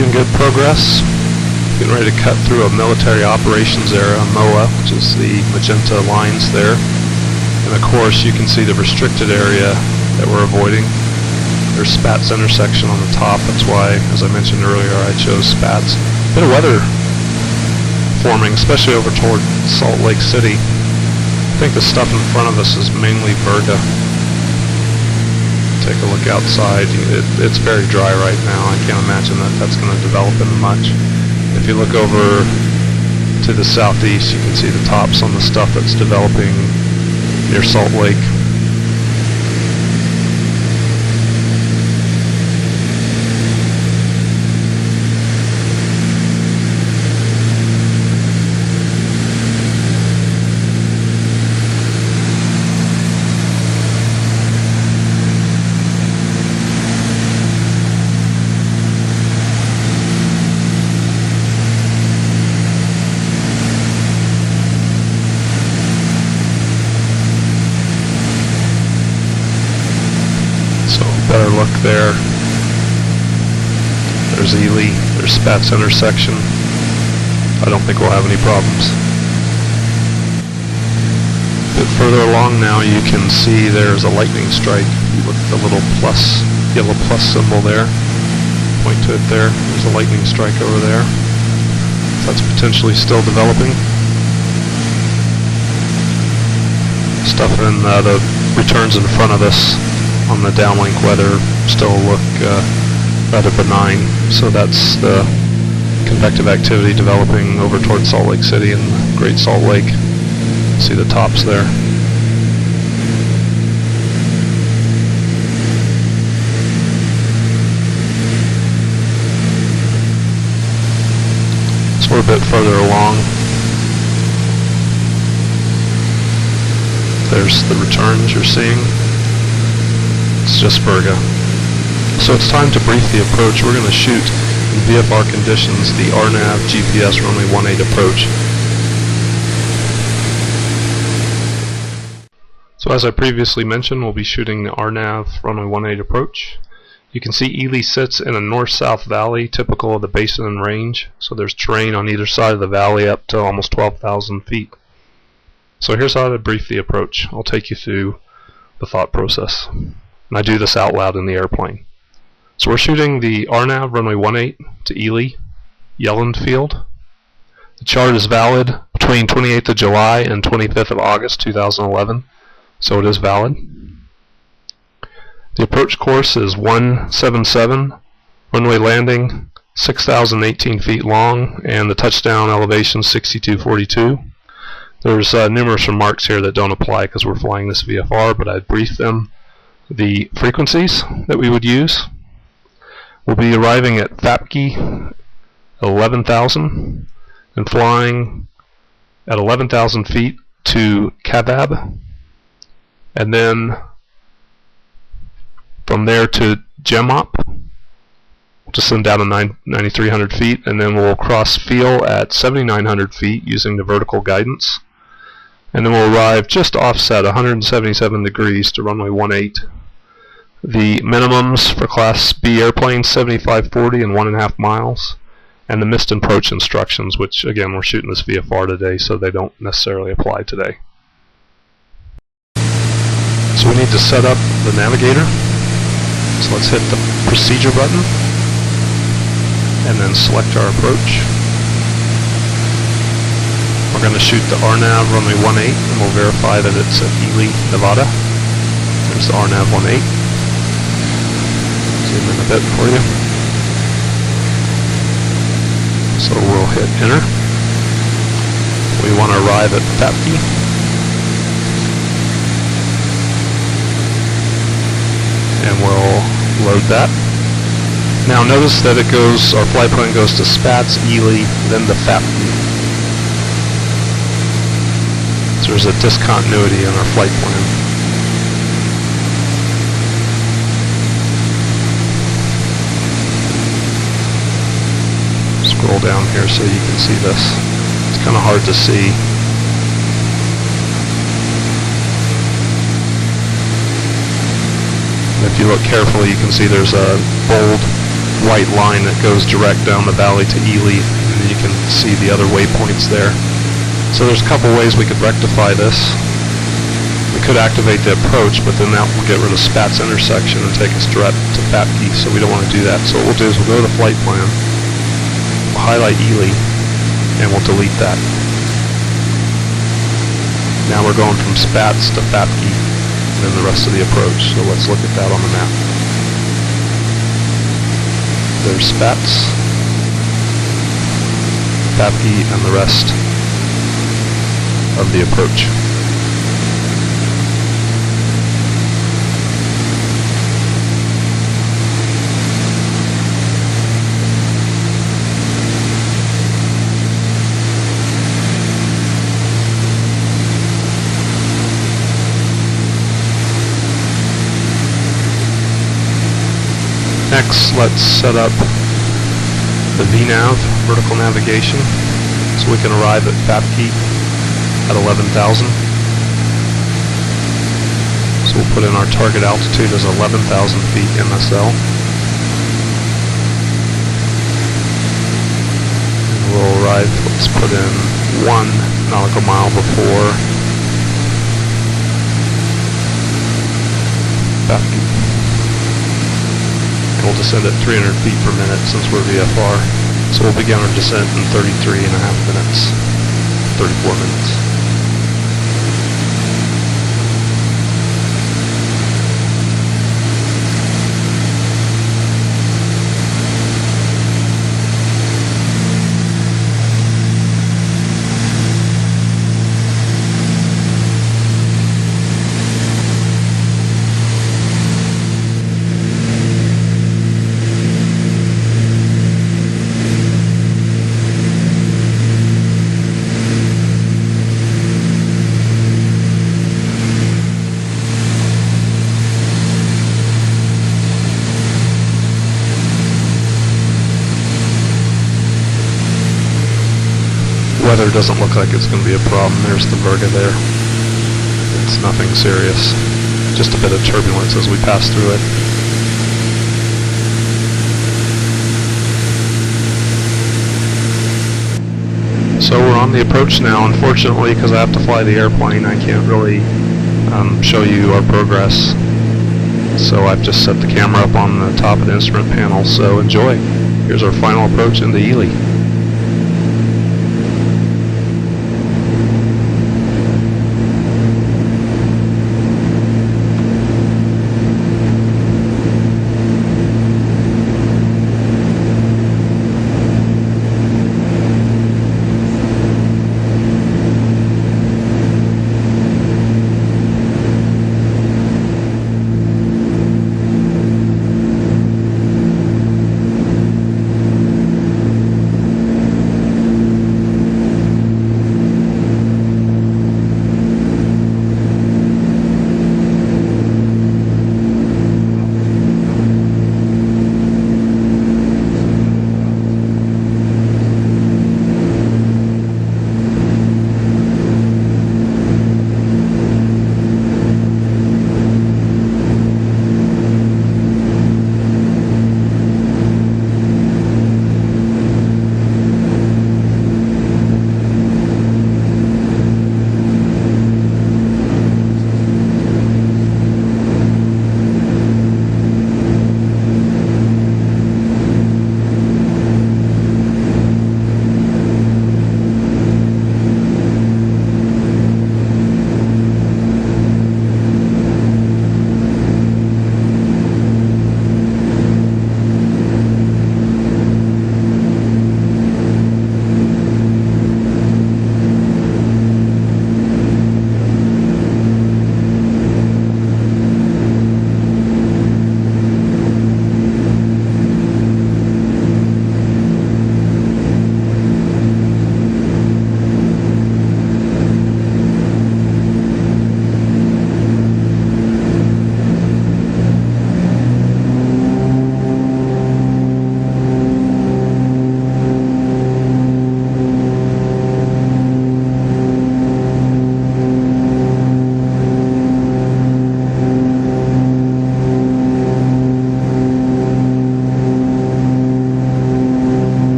Making good progress. Getting ready to cut through a military operations area, MOA, which is the magenta lines there. And of course you can see the restricted area that we're avoiding. There's Spats intersection on the top. That's why, as I mentioned earlier, I chose Spats. Bit of weather forming, especially over toward Salt Lake City. I think the stuff in front of us is mainly Virga. Take a look outside. It's very dry right now. I can't imagine that that's going to develop into much. If you look over to the southeast, you can see the tops on the stuff that's developing near Salt Lake. Better look there. There's Ely, there's Spats intersection. I don't think we'll have any problems. A bit further along now you can see there's a lightning strike. Look at the little plus, yellow plus symbol there. Point to it there. There's a lightning strike over there. That's potentially still developing. Stuff in the returns in front of us on the downlink weather still look rather benign, so that's the convective activity developing over toward Salt Lake City and the Great Salt Lake. See the tops there. So we're a bit further along. There's the returns you're seeing. It's just Virga. So it's time to brief the approach. We're going to shoot in VFR conditions the RNAV GPS runway 18 approach. So as I previously mentioned, we'll be shooting the RNAV runway 18 approach. You can see Ely sits in a north-south valley typical of the basin and range. So there's terrain on either side of the valley up to almost 12,000 feet. So here's how to brief the approach. I'll take you through the thought process. And I do this out loud in the airplane. So we're shooting the RNAV runway 18 to Ely, Yelland Field. The chart is valid between 28th of July and 25th of August 2011, so it is valid. The approach course is 177, runway landing 6,018 feet long, and the touchdown elevation 6242. There's numerous remarks here that don't apply because we're flying this VFR, but I'd brief them. The frequencies that we would use. We'll be arriving at Fapke 11,000 and flying at 11,000 feet to Kabab, and then from there to Gemop. We'll just send down to 9,300 feet, and then we'll cross Feel at 7,900 feet using the vertical guidance, and then we'll arrive just offset 177 degrees to runway 18. The minimums for Class B airplanes 7540 and 1.5 miles, and the missed approach instructions, which again we're shooting this VFR today, so they don't necessarily apply today. So we need to set up the navigator. So let's hit the procedure button and then select our approach. We're going to shoot the RNAV runway 18 and we'll verify that it's at Ely, Nevada. There's the RNAV 18. Zoom in a bit for you. So we'll hit enter. We want to arrive at Fapke. And we'll load that. Now notice that it goes, our flight plan goes to Spats, Ely, then to Fapke. So there's a discontinuity in our flight plan. Scroll down here so you can see this. It's kind of hard to see. And if you look carefully, you can see there's a bold white line that goes direct down the valley to Ely, and you can see the other waypoints there. So there's a couple ways we could rectify this. We could activate the approach, but then that will get rid of Spat's intersection and take us direct to Papke, so we don't want to do that. So what we'll do is we'll go to the flight plan, we'll highlight Ely, and we'll delete that. Now we're going from Spats to Papke, and then the rest of the approach. So let's look at that on the map. There's Spats, Papke, and the rest of the approach. Next, let's set up the VNav, vertical navigation, so we can arrive at Papke at 11,000. So we'll put in our target altitude as 11,000 feet MSL. And we'll arrive, let's put in 1 nautical mile before Papke. We'll descend at 300 feet per minute since we're VFR. So we'll begin our descent in 33.5 minutes, 34 minutes. Weather doesn't look like it's going to be a problem. There's the Virga there. It's nothing serious. Just a bit of turbulence as we pass through it. So we're on the approach now. Unfortunately, because I have to fly the airplane, I can't really show you our progress. So I've just set the camera up on the top of the instrument panel, so enjoy. Here's our final approach into Ely.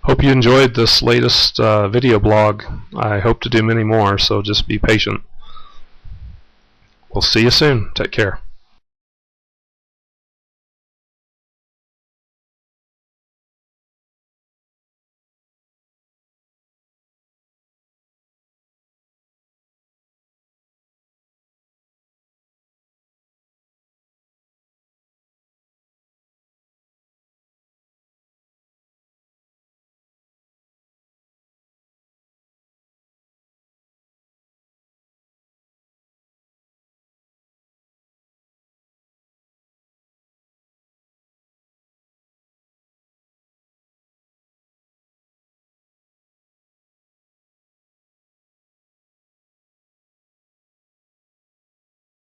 Hope you enjoyed this latest video blog. I hope to do many more, so just be patient. We'll see you soon. Take care.